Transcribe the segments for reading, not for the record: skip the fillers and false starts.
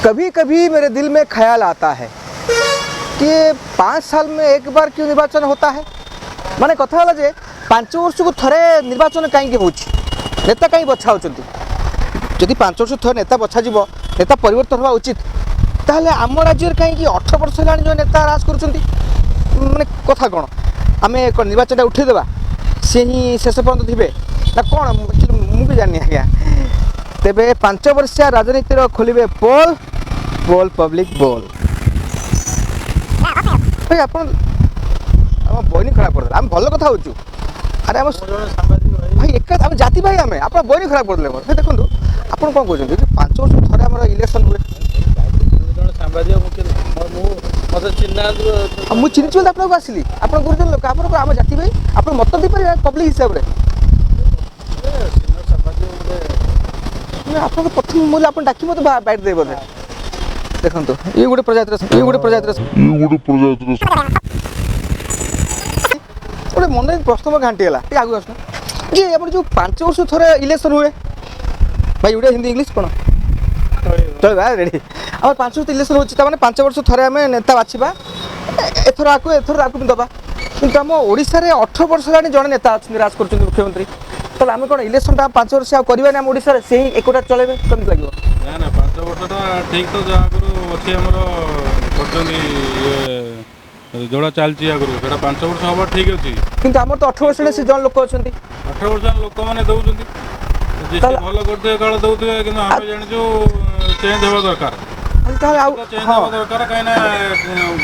कभी कभी मेरे दिल में ख्याल आता है कि 5 साल में एक बार क्यों निर्वाचन होता है। माने कथा है जे 5 वर्ष को थरे निर्वाचन कहीं होची नेता कहीं बछा होचंती जदि 5 वर्ष थरे नेता बछा जीवो नेता परिवर्तन होवा उचित ताहले आम राज्य कहीं 18 वर्ष हेलानी जो नेता राज करुचंती माने कथा कोन आमे निर्वाचन उठे देबा से ही शेष पर्यंत थिबे ना कोन मु भी जानि आज्ञा तेबे 5 वर्षिया राजनीतिर खोलिबे पोल पोल पब्लिक बोल भाई अपन हम बहनी खराब कर आम भल कथा होचु अरे हम भाई एक आम जाति भाई आम आप बहनी खराब कर भाई देखो आप कौन कहते 5 वर्ष थे आम इलेक्शन हुए मुझे चिन्ह आपको आसली आप गुरुजन लोक आप आम जाति भाई आप मत देपारे पब्लिक हिसाब से आप प्रथम मूल्य आप डाक मत बैठ दे बोधे देखो ये गोटे प्रजातिर गोटे मन प्रश्न घाटीगला आगे आसना जी आप जो 5 वर्ष थे इलेक्शन हुए भाई उड़िया हिंदी इंग्लिश कौन चलो रेडी आम 5 वर्ष इलेक्शन होता 5 वर्ष थे आम नेता बाछा एथर आपको दबा कि आम ओडिशा रे 18 वर्ष है जड़े नेता अच्छे राज कर मुख्यमंत्री तो आम कौन इलेक्शन 5 वर्ष आगे आम ओडिशा से ही एक चलेबे कमी लगे ना 5 वर्षटा ठीक तो जहाँ अच्छे जोड़ा चलती आगुरी 5 वर्ष हम ठीक अच्छे कि आम तो 18 वर्ष से जन लोक अच्छा 18 वर्ष लोक मैंने दौरान भल करते काल दौथे कि आम जाचु चेंज हवा दरकार चेंज हवा दरकार कहीं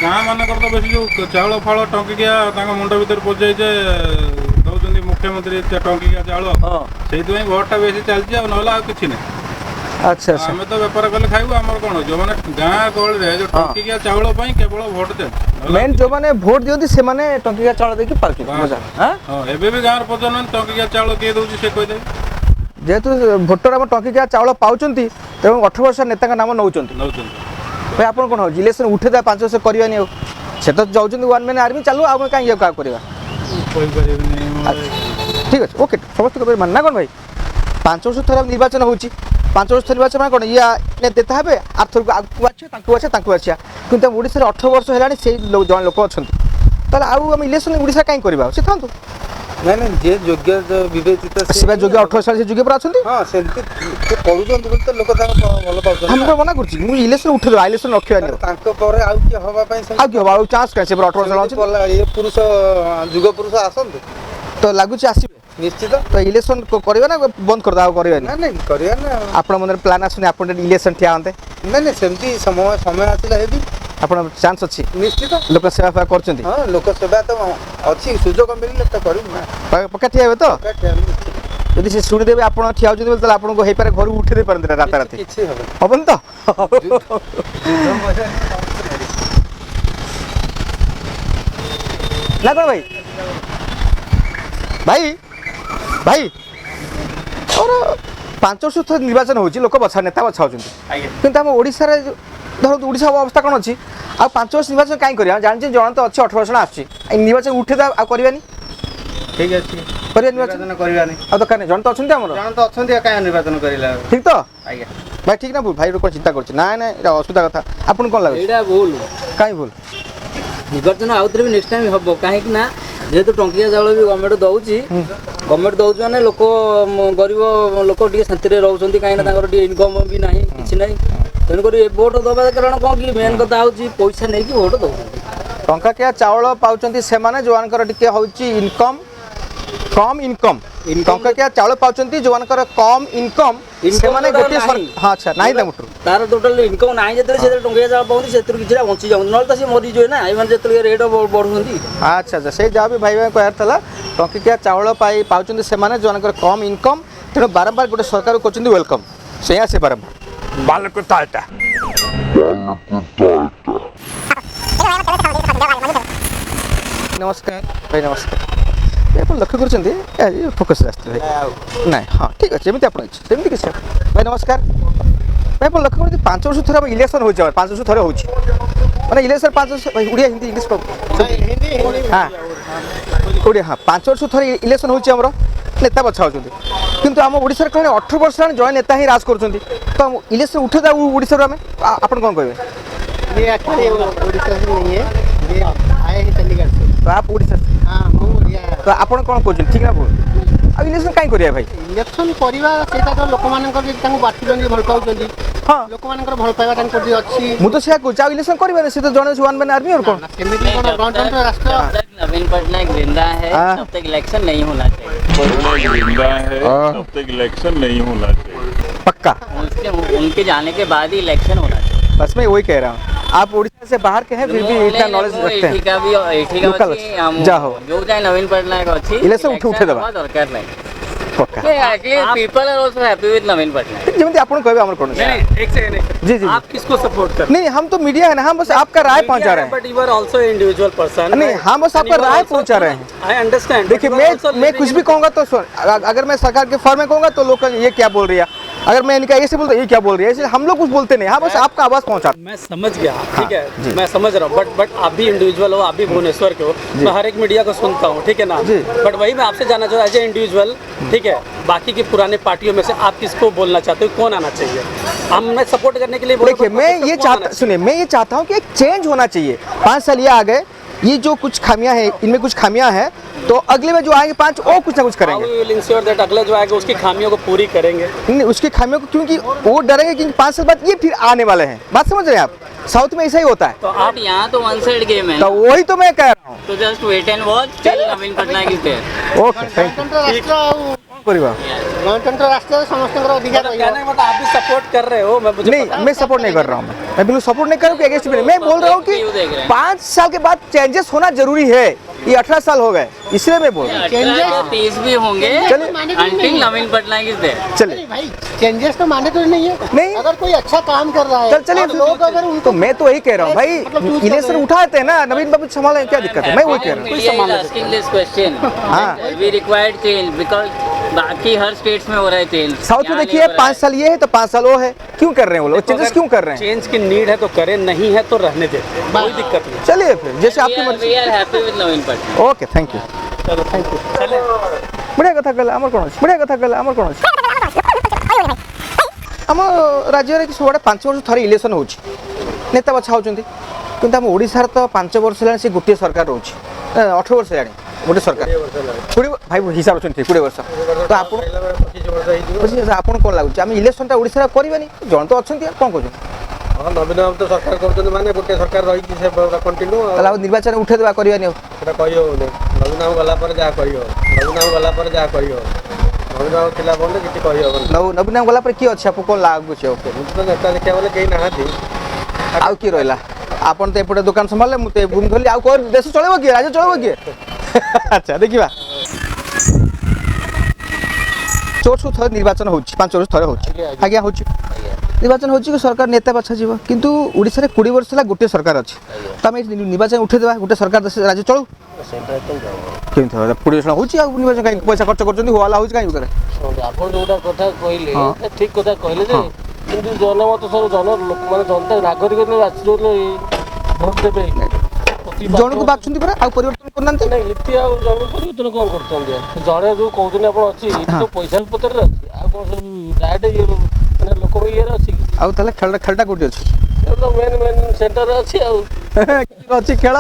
गाँ मानक तो बेस जो चाउल फाड़ टंकिकिया मुंड भर पजाई दौरान मुख्यमंत्री टंकिकिया चाउल से भोटा बेसी चलती ना कि ना अच्छा आम तो बेपार कले खाइबू आम कौन जो मैंने गाँ गहली जो टंकिकिया चाउल केवल भोट चलती मेन जो मैंने भोट दिखती से टंकिकिया चाउल देकी एबे भी गाँव पचार टंकिकिया चाउल किए दूसरी से कहीदे जेहेतु भोटर आम टंकिकिया चाउल पाँच तेणु 18 वर्ष नेता नाम नौ भाई आप कौन इलेक्शन उठे 5 वर्ष करवानी से तो जाऊँ वन मैन आर्मी चालू आम कहीं क्या करवा ठीक अच्छे ओके समस्त मानना कौन भाई 5 वर्ष थोड़ा निर्वाचन हो 5 वर्ष निर्वाचन मैं कौन ये देता है आर्थर को बाछा कि ओडिशा 18 वर्ष है से जन लोक अच्छा आम इलेक्शन ओडिशा कहीं करवा से था नहीं नहीं जे योग्य विवेचित से योग्य 18 साल से योग्य पर अच्छा हाँ सेमती पढ़ुचंत तो लोक भल पाउछन हम मना करछि मु इलेक्शन उठे इलेक्शन रखियानी तांको पर आउ कि हवा पई आ कि हवा चांस कैसे 18 साल अछि ये पुरुष जुग पुरुष आसंत तो लागुछि आसीबे निश्चित तो इलेक्शन करबे ना बंद कर दाओ करबे ना नहीं करिया ना आपण मन प्लान आसुनी आपण इलेक्शन ठिया होते नहीं नहीं सेमती समय आसिला हेबी आपण चांस अछि निश्चित लोक सेवा करछंती हां लोक सेवा तो अछि सुजोग मिलले तो करू ना पक्का ठिया हेबे तो यदि से सुनि देबे आपण ठिया होजि बोले त आपण को हेई पारे घर उठे दे परंते रात रात किछि हबन तो ना कोन भाई भाई भाई और 5 वर्ष थोड़ा निर्वाचन होची लोक बछा नेता बछा होचंती किंतु हम ओडिसा रे धर ओडिसा अवस्था कौन अच्छी आ 5 वर्ष निर्वाचन कहीं करिया जानछि जन तो अच्छे 18 वर्ष आछि निर्वाचन उठे दा आ करबानी ठीक अछि करिया निर्वाचन करबानी आ तो काने जन तो अछंती हमर जन तो अछंती काहे निर्वाचन करिला ठीक तो आज्ञा भाई ठीक ना भूल भाई को चिंता करछि ना ना एटा असुविधा कथा आपन कोन लागै एटा भूल काई भूल निर्वाचन आउतरे भी नेक्स्ट टाइम हबो काहे कि ना जेहेतु टंकिया चाउल भी गवर्नमेंट दौची गवर्नमेंट दौची माने लोक गरीब लोक टी शांति रोचे कहीं इनकम भी ना कि ना तेणुक भोट दबा कारण कौन कि मेन कथा हूँ पैसा नहीं कि भोट दौरान टंका क्या चाउल पाउचंती से माने जोवानकर टिके होची इनकम कम इनकम टंका क्या चाउल पाउचंती जोवानकर कम इनकम से माने गोटे हां अच्छा नाही दा मुटु तार टोटल इनकम नाही जेते से टंका चाउल पाउंती सेतिर किछरा बंची जाउ न त से मरि जोय ना आई माने जेते रेट बढ़ुंती अच्छा अच्छा से जा भी भाई भाई कहर थला टंका क्या चाउल पाई पाउचंती से माने जोवानकर कम इनकम तेनो बारंबार गोटे सरकार कोचंती वेलकम से आसे बारंबार बालक तालटा नमस्कार भाई नमस्कार आप लक्ष्य कर फोकस भाई ना हाँ ठीक अच्छे एमती आपमती किसी भाई नमस्कार भाई आप लक्ष्य कर 5 वर्ष थे इलेक्शन हो 5 वर्ष थे हो इलेक्शन 5 वर्ष भाई उड़िया हिंदी इंग्लिश हाँ उड़िया हाँ 5 वर्ष थे इलेक्शन होमर नेता बछा होती किंतु आम ओडिशा कहले 18 वर्ष जय नेता ही राज करछंती तो इलेक्शन उठे था ओडिशा रो आपण कोन कहबे ये एक्चुअली ओडिशा से नहीं है, ये आए हैं चंडीगढ़ से। तो आप ओडिशा से हाँ मुझे तो आपण कोन कहछन ठीक ना बोल आ इलेक्शन काई करिया भाई इलेक्शन परिवार सेटा तो लोक मानकर जे तांको बाटुचंदी भल पाउचंदी हां लोक मानकर भल पाइबा तांको जे अछि मु तो से कहछ आ इलेक्शन करबे से तो जने वन मैन आर्मी और कोन सेमिति कोन गणतंत्र राष्ट्र जब तक नवीन पटनायक जिंदा है हाँ। तब तक इलेक्शन नहीं होना चाहिए। जिंदा है तब तक इलेक्शन नहीं होना चाहिए। पक्का उनके जाने के बाद ही इलेक्शन होना चाहिए। बस मैं वही कह रहा हूँ आप उड़ीसा से बाहर के हैं फिर भी इतना नॉलेज रखते हैं Local जाहो। जो जाए नवीन पटनायक अच्छी इलेक्शन उठे देबा दरकार नहीं। पक्का people are also happy with Naveen Patnaik. जेमती आपण कहबे हमर कोन एक सेकंड जी जी आप किसको सपोर्ट करते नहीं हम तो मीडिया है ना हम बस आपका राय पहुंचा रहे हैं but you are also individual person नहीं हम बस आपका राय पहुंचा रहे हैं आई अंडरस्टैंड देखिए मैं कुछ भी कहूंगा तो अगर मैं सरकार के फॉर्म में कहूंगा तो लोग ये क्या बोल रही है अगर मैं इनका ऐसे बोलता ये क्या बोल रही है इसलिए हम लोग कुछ बोलते नहीं हाँ बस आपका आवाज पहुंचा मैं समझ गया ठीक है मैं समझ रहा हूँ बट आप भी इंडिविजुअल हो आप भी भुवनेश्वर के हो मैं हर एक मीडिया को सुनता हूँ ठीक है ना बट वही मैं आपसे जानना चाहता हूँ एज ए इंडिविजुअल ठीक है बाकी की पुराने पार्टियों में से आप किसको बोलना चाहते हो कौन आना चाहिए हम मैं सपोर्ट करने के लिए देखिए मैं ये चाहता सुनिए मैं ये चाहता हूँ कि एक चेंज होना चाहिए 5 साल ये आ गए ये जो कुछ खामियां हैं इनमें कुछ खामियां हैं तो अगले में जो आएंगे 5 और कुछ ना कुछ करेंगे अगला जो आएगा उसकी खामियों को पूरी करेंगे नहीं उसकी खामियों को क्योंकि वो डरेंगे क्योंकि 5 साल बाद ये फिर आने वाले हैं बात समझ रहे हैं आप साउथ में ऐसा ही होता है तो आप यहाँ तो वन साइड गेम है तो वही तो मैं कह रहा हूँ तो just wait and watch till Naveen Patnaik is there okay thank you गणतंत्र राष्ट्र समस्त अधिकार कहने का मतलब आप भी सपोर्ट कर रहे हो मैं मुझे नहीं मैं सपोर्ट नहीं कर रहा हूँ मैं बिल्कुल सपोर्ट नहीं कर रहा हूँ कि अगेंस्ट भी नहीं मैं बोल रहा हूँ कि 5 साल के बाद चेंजेस होना जरूरी है ये 18 साल हो गए इसलिए मैं बोल रहा हूँ 30 भी होंगे चलिए until Naveen Patnaik is there चलिए भाई चेंजेस तो मैंडेटरी नहीं है नहीं अगर कोई अच्छा काम कर रहा है चल चलिए और लोग अगर उनको तो मैं तो वही कह रहा हूँ भाई इलेक्शन उठाते हैं ना नवीन बाबू संभाले क्या दिक्कत है मैं वही कह रहा हूँ asking this question हाँ। we required change because बाकी हर स्टेट्स में हो रहा है चेंज साउथ में देखिए 5 साल ये है तो 5 साल वो है क्यों कर रहे हैं वो लोग चेंजेस क्यों कर रहे हैं चेंज की नीड है तो करें नहीं है तो रहने दे कोई दिक्कत नहीं चलिए फिर जैसे आपकी मर्जी we are happy with Naveen Patnaik okay thank you चलो थैंक यू चले बढ़िया कथा कहला आमर कौन बढ़िया कथा कहला आमर कौन आम राज्य में सब 5 वर्ष थे इलेक्शन हो नेता बछा होती किंतु आम ओडिशार तो 5 वर्ष है सी गोटे सरकार रोच 18 वर्ष है गोटे सरकार 20 भाई हिसाब रखते 20 वर्ष तो आप कौन लगुच आम इलेक्शन ओडिशा करवानी जन तो अच्छा कौन कौन हाँ नवीन बाबू तो सरकार करते माने गोटे सरकार रही कंटिन्यू निर्वाचन उठे देवा करवानी कही हो नवीन बाबू गला पर जहाँ कही हो नवीन बाबू गला पर जहाँ कही हो नवीन बाबू थिला बोलते किसी कही हो नवीन बाबू गला पर किए अच्छे आप कौन लगुच नेता देखा बोले कहीं नहांती आउ किए रहा आपन तो एपटे दुकान संभाले मुझे भूमि धरली आउ कौन देश चलो किए राज्य चलो किए अच्छा देखा चोर सब थे निर्वाचन हो 5 वर्ष थे हो आज्ञा हो निर्वाचन हो सरकार नेता बछा जीव किंतु ओडिशा रे 20 वर्ष है गोटे सरकार अच्छी तो आम निर्वाचन उठे देवा गोटे सरकार राज्य चलू केमती 20 वर्ष हो निर्वाचन कहीं पैसा खर्च कर होला हो कहीं ଆପଣ ଯୋଉଟା କଥା କହିଲେ ଠିକ କଥା କହିଲେ ଯେ କିନ୍ତୁ ଜନମତ ସବୁ ଲୋକମାନେ जनता नागरिक भोट देवे जन को बाछुंती परा आ परिवर्तन करना नहीं इति आ जन परिवर्तन कौन करते जड़े जो कहते आप अच्छी तो पैसा पत्र अच्छी आ कौन सब डायरेक्ट माने लोक ये अच्छी आउ ताले खेलटा कोटी अछि तो मेन सेंटर अच्छी अच्छी खेल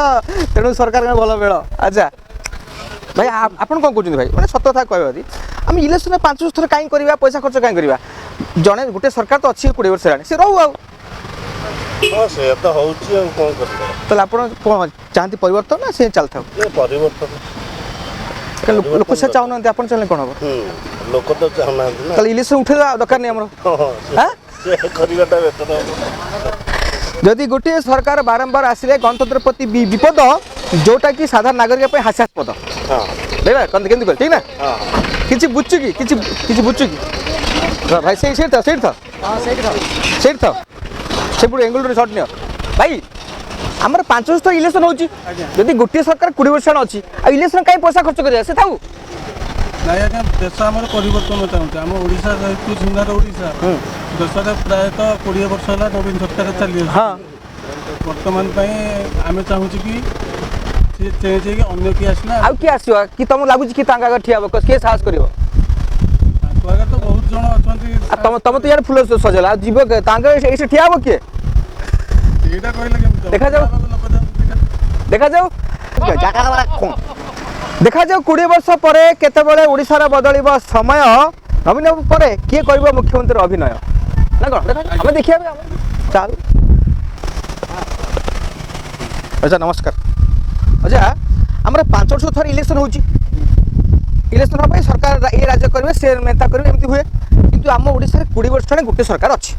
तेणु सरकार का भल बेल अच्छा भाई आपन कौन कहते भाई मैंने सत कथा कहबी आम इलेक्शन 5 वर्ष थोड़ा कहीं करवा पैसा खर्च कहीं करवा जड़े गोटे सरकार तो अच्छी 20 वर्ष है सी रहू आउ हाँ से तो होची और कौन करते तो आपण कौन चाहती परिवर्तन ना से चलता ये परिवर्तन लोक से चाहूना आपण चले कौन हम लोक तो चाहना ना तो इलेक्शन उठे दरकार नहीं हमरो हां से करिवाटा बेटर जदि गोटे सरकार बारंबार आसिले गणतंत्र प्रति विपद जोटा कि साधारण नागरिक पे हास्यास्पद हां देखा केंद्र कर ठीक ना हां किछि बुच्चु की किछि बुच्चु की भाई सही सेठ था हाँ सेठ था से पुरो एंगल शॉट नियो भाई आमर 5 वर्ष इलेक्शन होची जदि गोटे सरकार 20 वर्ष अच्छी आ इलेक्शन कहीं पैसा खर्च कर से थाऊ नहीं आज्ञा देश आम परिवर्तन चाहूँ आम ओडिशा जेहतु सुंदर ओडिशा देश में प्रायतः 20 वर्ष है नवीन सरकार चली हाँ बर्तमान आम चाहूँ कि सी चेंज हो अन्य किए आसना आउ किए आसो कि तुम लगुच कि ठिया किए साहस कर ସ୍ୱାଗତ ବହୁତ ଜଣ ଅଛନ୍ତି। ତମେ ତ ଇଆଡ଼େ ଫୁଲ ସଜେଇଲା ଆଉ ଯିବ ତାଙ୍କ ଏଇଠି ଠିଆ ହବ କିଏ? ଏଇଟା କହିଲେ କେମିତି ହବ? ଦେଖାଯାଉ। ଦେଖାଯାଉ ଦେଖାଯାଉ 20 ବର୍ଷ ପରେ କେତେବେଳେ ଓଡ଼ିଶାର ବଦଳିବ ସମୟ। ନବୀନ ବାବୁ ପରେ କିଏ କରିବ ମୁଖ୍ୟମନ୍ତ୍ରୀ ଅଭିନୟ ନା କ'ଣ? ଆମେ ଦେଖିବା ଚାଲ। ଅଜା ନମସ୍କାର। ଅଜା ଆମର 5 ବର୍ଷ ଥରେ ଇଲେକ୍ସନ୍ ହେଉଛି। ଇଲେକ୍ସନ୍ ହେବା ପାଇଁ ସରକାର ଏ ରାଜ୍ୟ କରିବେ ସେ ନେତା କରିବେ ଏମିତି ହୁଏ। କିନ୍ତୁ ଆମ ଓଡ଼ିଶାରେ 20 ବର୍ଷ ହେଲାଣି ଗୋଟେ ସରକାର ଅଛି।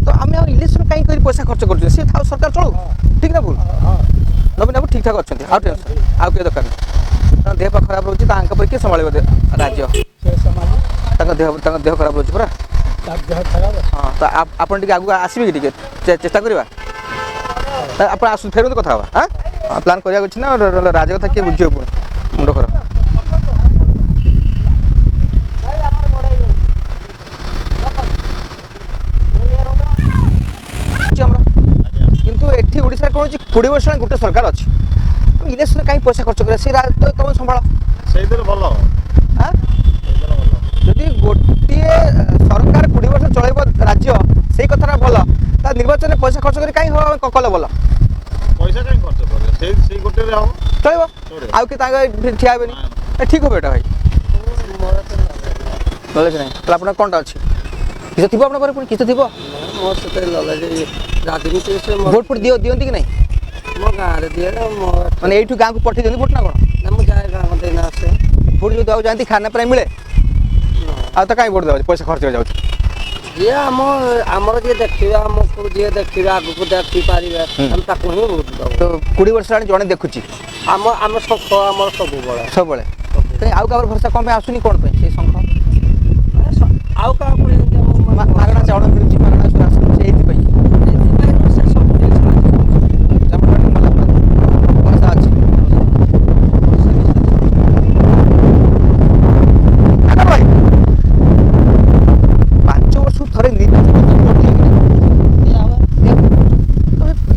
ତ ଆମେ ଆଉ ଇଲେକ୍ସନ୍ କାହିଁ କରି ପଇସା ଖର୍ଚ୍ଚ କରୁଛୁ? ସେ ଥାଉ ସରକାର ଚଳୁ। ଠିକ୍ ନା ଭୁଲ? ନବୀନ ବାବୁ ଠିକ୍ ଠାକ୍ ଅଛନ୍ତି। ଆଉ ଟେନସନ୍ ଆଉ କିଏ ଦରକାର ନାହିଁ। ତାଙ୍କ ଦେହ ପା ଖରାପ ରହୁଛି ତାଙ୍କ ପରେ କିଏ ସମ୍ଭାଳିବ ରାଜ୍ୟ? ତାଙ୍କ ଦେହ ଖରାପ ରହୁଛି ପୁରା। ହଁ ତ ଆପଣ ଟିକେ ଆଗକୁ ଆସିବେ କି ଟିକେ ଚେଷ୍ଟା କରିବା? ଆପଣ ଫେରନ୍ତୁ କଥା ହେବା। ହଁ ପ୍ଲାନ୍ କରିବାକୁ ଅଛି ନା ରାଜ କଥା କିଏ ବୁଝିବ ପୁଣି ମୁଣ୍ଡ ଖରାପ। କିନ୍ତୁ ଏଠି ଓଡ଼ିଶାରେ କ'ଣ ହେଉଛି 20 ବର୍ଷ ହେଲାଣି ଗୋଟେ ସରକାର ଅଛି। ଇଲେକ୍ସନରେ କାହିଁ ପଇସା ଖର୍ଚ୍ଚ କରିବା? ସେ ତମେ ସମ୍ଭାଳ। ସେଇଥିରେ ଭଲ ଯଦି ଗୋଟିଏ ସରକାର 20 ବର୍ଷ ଚଳେଇବ ରାଜ୍ୟ ସେଇ କଥାଟା ଭଲ। ତା ନିର୍ବାଚନରେ ପଇସା ଖର୍ଚ୍ଚ କରି କାହିଁ କଲେ ଭଲ? ପଇସା କାହିଁ ଖର୍ଚ୍ଚ କରିବେ? ସେଇ ଗୋଟେରେ ହବ ଚଳିବ ଆଉ କି ତାଙ୍କ ଠିଆ ହେବେନି। ଠିକ୍ ହେବ ଏଇଟା ଭାଇ? ନଲେଜ ନାହିଁ ତାହେଲେ ଆପଣଙ୍କ କ'ଣଟା ଅଛି? କିଛି ଥିବ ଆପଣଙ୍କ ଘରେ ପୁଣି କିଛି ଥିବ? ମୋର ସେଥିରେ ନଲେଜ ରାଜନୀତି ଭୋଟ ଫୋଟ ଦିଅନ୍ତି କି ନାହିଁ? ମୋ ଗାଁରେ ଦିଏ ମାନେ ଏଇଠୁ ଗାଁକୁ ପଠେଇ ଦିଅନ୍ତି ଭୋଟ ନା କ'ଣ? ନା ମୁଁ ଯାଏ ଗାଁକୁ ଦେଇନା ଆସେ। ଭୋଟ ଯେଉଁ ଦେବାକୁ ଯାଆନ୍ତି ଖାନା ପ୍ରାୟ ମିଳେ ଆଉ ତ କାହିଁ ଭୋଟ ଦେଉଛି ପଇସା ଖର୍ଚ୍ଚ ଯାଉଛି? ଯିଏ ଆମର ଯିଏ ଦେଖିବେ ଆମକୁ ଯିଏ ଦେଖିବେ ଆଗକୁ ଦେଖିପାରିବେ ଆମେ ତାକୁ ହିଁ ଭୋଟ ଦେବୁ। ତ 20 ବର୍ଷ ହେଲାଣି ଜଣେ ଦେଖୁଛି ଆମ ଶଙ୍ଖ ଆମର ସବୁବେଳେ ଆଉ କାହାର ଭରସା କ'ଣ ପାଇଁ ଆସୁନି? କ'ଣ ପାଇଁ ସେଇ ଶଙ୍ଖ? ଆଉ କାହାକୁ ମାଗଣା ଚାଉଳ ମିଳୁଛି ମାଗଣା ରାସନ ମିଳୁଛି ଏଇଥିପାଇଁ ସେ ସବୁ ଭରସା ଅଛି। ଭାଇ 5 ବର୍ଷକୁ ଥରେ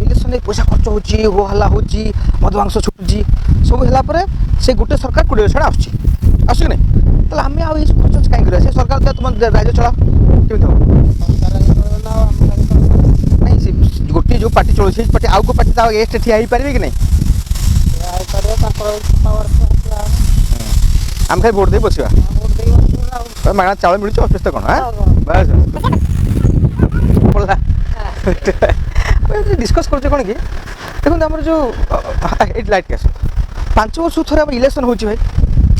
ଇଲେକ୍ସନରେ ପଇସା ଖର୍ଚ୍ଚ ହେଉଛି ହୋ ହାଲ୍ଲା ହେଉଛି ମଦ ମାଂସ ଛୁଟୁଛି ସବୁ ହେଲା ପରେ ସେ ଗୋଟେ ସରକାର 20 ବର୍ଷ ଆସୁଛି କି ନାହିଁ? ତାହେଲେ ଆମେ ଆଉ ଏଇ ଖର୍ଚ୍ଚ କାହିଁ କରିବା? ସେ ସରକାର ତୁମ ରାଜ୍ୟ ଚଳାଅ କେମିତି ହେବ? ନାଇଁ ସେ ଗୋଟିଏ ଯେଉଁ ପାର୍ଟି ଚଳୁଛି ସେଇ ପାର୍ଟି ଆଉ କେଉଁ ପାର୍ଟି ତା ଏକ୍ସଟ୍ରା ଠିଆ ହେଇପାରିବେ କି ନାହିଁ? ଆମେ ଖାଲି ଭୋଟ ଦେଇ ବସିବା ମାଗଣା ଚାଉଳ ମିଳୁଛି ଅସୁବିଧା କ'ଣ? ଡିସ୍କସ୍ କରୁଛେ କ'ଣ କି ଦେଖନ୍ତୁ ଆମର ଯେଉଁ ଏଇଠି ଲାଇଟ୍ ଆସ 5 ବର୍ଷକୁ ଥରେ ଆମର ଇଲେକ୍ସନ୍ ହେଉଛି ଭାଇ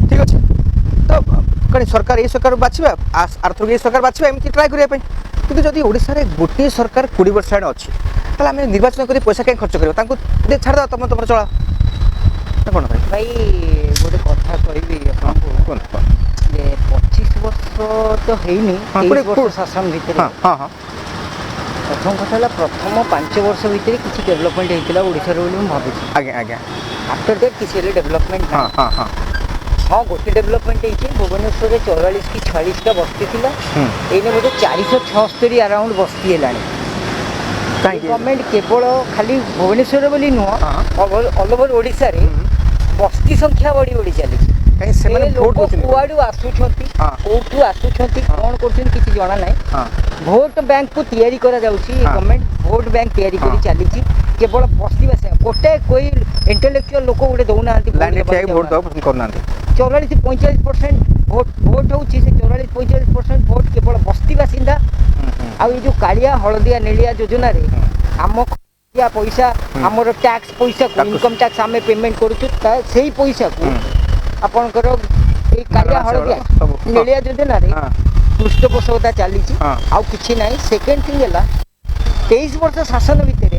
ଠିକ୍ ଅଛି। ତ କ'ଣ ସରକାର ଏଇ ସରକାର ବାଛିବା ଆର୍ଥକ ଏଇ ସରକାର ବାଛିବା ଏମିତି ଟ୍ରାଏ କରିବା ପାଇଁ। କିନ୍ତୁ ଯଦି ଓଡ଼ିଶାରେ ଗୋଟିଏ ସରକାର 20 ବର୍ଷ ହେଲାଣି ଅଛି ତାହେଲେ ଆମେ ନିର୍ବାଚନ କରି ପଇସା କାହିଁ ଖର୍ଚ୍ଚ କରିବା? ତାଙ୍କୁ ଛାଡ଼ିଦେବା ତମର ଚଳା ନା କ'ଣ ଭାଇ? ଭାଇ ଗୋଟେ କଥା କହିବି ଆପଣଙ୍କୁ ଯେ 25 ବର୍ଷ ତ ହେଇନି 23 ବର୍ଷ ଶାସନ ଭିତରେ। ପ୍ରଥମ କଥା ହେଲା ପ୍ରଥମ 5 ବର୍ଷ ଭିତରେ କିଛି ଡେଭଲପମେଣ୍ଟ ହେଇଥିଲା ଓଡ଼ିଶାରେ ବୋଲି ମୁଁ ଭାବୁଛି। ଆଜ୍ଞା ଆଫ୍ଟର ଦ୍ୟାଟ୍ କିଛି ହେଲେ ଡେଭଲପମେଣ୍ଟ ହଁ ଗୋଟେ ଡେଭଲପମେଣ୍ଟ ହେଇଛି। ଭୁବନେଶ୍ୱରରେ 44 କି 46ଟା ବସ୍ତି ଥିଲା ଏଇନେ ବୋଧେ 476 ଆରାଉଣ୍ଡ ବସ୍ତି ହେଲାଣି। ଗଭର୍ଣ୍ଣମେଣ୍ଟ କେବଳ ଖାଲି ଭୁବନେଶ୍ୱର ବୋଲି ନୁହଁ ଅଲ୍ ଓଭର ଓଡ଼ିଶାରେ ବସ୍ତି ସଂଖ୍ୟା ବଢ଼ି ଚାଲିଛି। କୁଆଡ଼ୁ ଆସୁଛନ୍ତି କୋଉଠୁ ଆସୁଛନ୍ତି କ'ଣ କରୁଛନ୍ତି କିଛି ଜଣା ନାହିଁ। ଭୋଟ ବ୍ୟାଙ୍କକୁ ତିଆରି କରାଯାଉଛି ଗଭର୍ଣ୍ଣମେଣ୍ଟ ଭୋଟ ବ୍ୟାଙ୍କ ତିଆରି କରି ଚାଲିଛି କେବଳ ବସ୍ତିବାସୀ। ଗୋଟେ କୋଇ ଇଣ୍ଟେଲେକ୍ଚୁଆଲ ଲୋକ ଗୋଟେ ଦଉନାହାନ୍ତି 44-45% ଭୋଟ ହେଉଛି ସେ 44-45% ଭୋଟ କେବଳ ବସ୍ତି ବାସିନ୍ଦା। ଆଉ ଏଇ ଯେଉଁ କାଳିଆ ହଳଦିଆ ନେଳିଆ ଯୋଜନାରେ ଆମ ପଇସା ଆମର ଟ୍ୟାକ୍ସ ପଇସାକୁ ଇନକମ୍ ଟ୍ୟାକ୍ସ ଆମେ ପେମେଣ୍ଟ କରୁଛୁ ସେଇ ପଇସାକୁ ଆପଣଙ୍କର ଏଇ କାଳିଆ ହଳଦିଆ ନେଳିଆ ଯୋଜନାରେ ପୃଷ୍ଠପୋଷକତା ଚାଲିଛି ଆଉ କିଛି ନାହିଁ। ସେକେଣ୍ଡ ଥିଙ୍ଗ ହେଲା 23 ବର୍ଷ ଶାସନ ଭିତରେ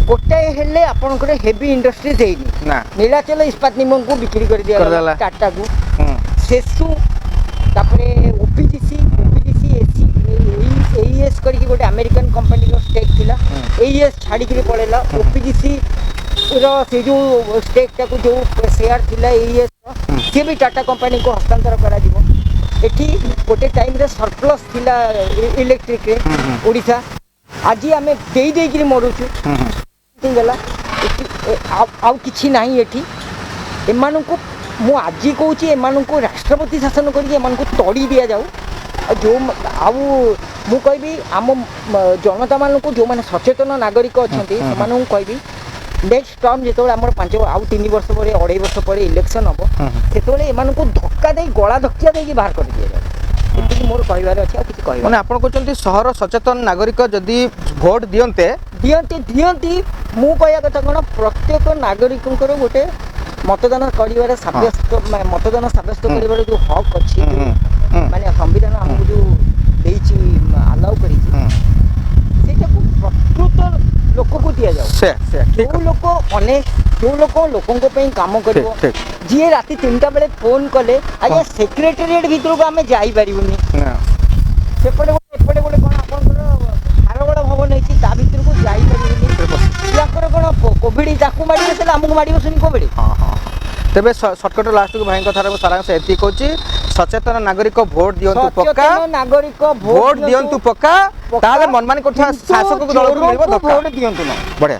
ଗୋଟାଏ ହେଲେ ଆପଣଙ୍କର ହେଭି ଇଣ୍ଡଷ୍ଟ୍ରିଜ୍ ହେଇନି। ନୀଳାଚଳ ଇସ୍ପାତ ନିଗମକୁ ବିକ୍ରି କରି ଦିଆଗଲା ଟାଟାକୁ। ସେସୁ ତାପରେ ଓପିଜିସି ଏଇଏସ୍ କରିକି ଗୋଟେ ଆମେରିକାନ କମ୍ପାନୀର ଷ୍ଟେକ୍ ଥିଲା ଏଇଏସ୍ ଛାଡ଼ିକିରି ପଳେଇଲା। ଓପିଜିସିର ସେ ଯେଉଁ ଷ୍ଟେକ୍ଟାକୁ ଯେଉଁ ସେୟାର ଥିଲା ଏଇଏସ୍ର ସିଏ ବି ଟାଟା କମ୍ପାନୀକୁ ହସ୍ତାନ୍ତର କରାଯିବ। ଏଠି ଗୋଟେ ଟାଇମ୍ରେ ସରପ୍ଲସ୍ ଥିଲା ଇଲେକ୍ଟ୍ରିକ୍ରେ ଓଡ଼ିଶା। ଆଜି ଆମେ ଦେଇକିରି ମରୁଛୁ ହେଲା। ଆଉ କିଛି ନାହିଁ ଏଠି। ଏମାନଙ୍କୁ ମୁଁ ଆଜି କହୁଛି ଏମାନଙ୍କୁ ରାଷ୍ଟ୍ରପତି ଶାସନ କରିକି ଏମାନଙ୍କୁ ତଡ଼ି ଦିଆଯାଉ। ଆଉ ଆଉ ମୁଁ କହିବି ଆମ ଜନତା ମାନଙ୍କୁ ଯେଉଁମାନେ ସଚେତନ ନାଗରିକ ଅଛନ୍ତି ସେମାନଙ୍କୁ କହିବି ନେକ୍ସଟ ଟର୍ମ ଯେତେବେଳେ ଆମର ଆଉ 3 ବର୍ଷ ପରେ 2.5 ବର୍ଷ ପରେ ଇଲେକ୍ସନ୍ ହେବ ସେତେବେଳେ ଏମାନଙ୍କୁ ଧକ୍କା ଦେଇ ଗଳା ଧକ୍କା ଦେଇକି ବାହାର କରି ଦିଆଯାଉ। ଏତିକି ମୋର କହିବାର ଅଛି, ଆଉ କିଛି କହିବ ମାନେ ଆପଣ କହୁଛନ୍ତି ସହର ସଚେତନ ନାଗରିକ ଯଦି ଭୋଟ ଦିଅନ୍ତି ମୁଁ କହିବା କଥା କ'ଣ ପ୍ରତ୍ୟେକ ନାଗରିକଙ୍କର ଗୋଟେ ମତଦାନ କରିବାର ମତଦାନ ସାବ୍ୟସ୍ତ କରିବାର ଯେଉଁ ହକ୍ ଅଛି ମାନେ ସମ୍ବିଧାନ ଆମକୁ ଯେଉଁ ଦେଇଛି ଆଲାଉ କରିଛି ସେଇଟାକୁ ପ୍ରକୃତ ଲୋକକୁ ଦିଆଯାଉ। ଯେଉଁ ଲୋକ ଲୋକଙ୍କ ପାଇଁ କାମ କରିବ, ଯିଏ ରାତି 3ଟା ବେଳେ ଫୋନ୍ କଲେ ଆଜ୍ଞା ସେକ୍ରେଟେରିଏଟ୍ ଭିତରକୁ ଆମେ ଯାଇପାରିବୁନି, ଏପଟେ ଗୋଟେ କ'ଣ ଆପଣଙ୍କର ଖାରବେଳ ଭବନ ହେଇଛି ତା ଭିତରକୁ ଯାଇପାରିବୁନି, ତାଙ୍କର କ'ଣ କୋଭିଡ଼ ତାକୁ ମାଡ଼ିବ ତାହେଲେ ଆମକୁ ମାଡ଼ିବ ଶୁଣି କୋଭିଡ଼। ତେବେ ସର୍ଟକଟ୍ ଲାଷ୍ଟକୁ ଭାଇଙ୍କ ଥର ସାରାଂଶ ଏତିକି କହୁଛି ସଚେତନ ନାଗରିକ ଭୋଟ ଦିଅନ୍ତୁ ପକ୍କା, ଭୋଟ ଦିଅନ୍ତୁ ପକ୍କା, ତାହେଲେ ମନମାନି କରୁଥିବା ଶାସକକୁ ଦଳକୁ ମିଳିବ ଧକ୍କା। ଭୋଟ ଦିଅନ୍ତୁ ନା। ବଢ଼ିଆ।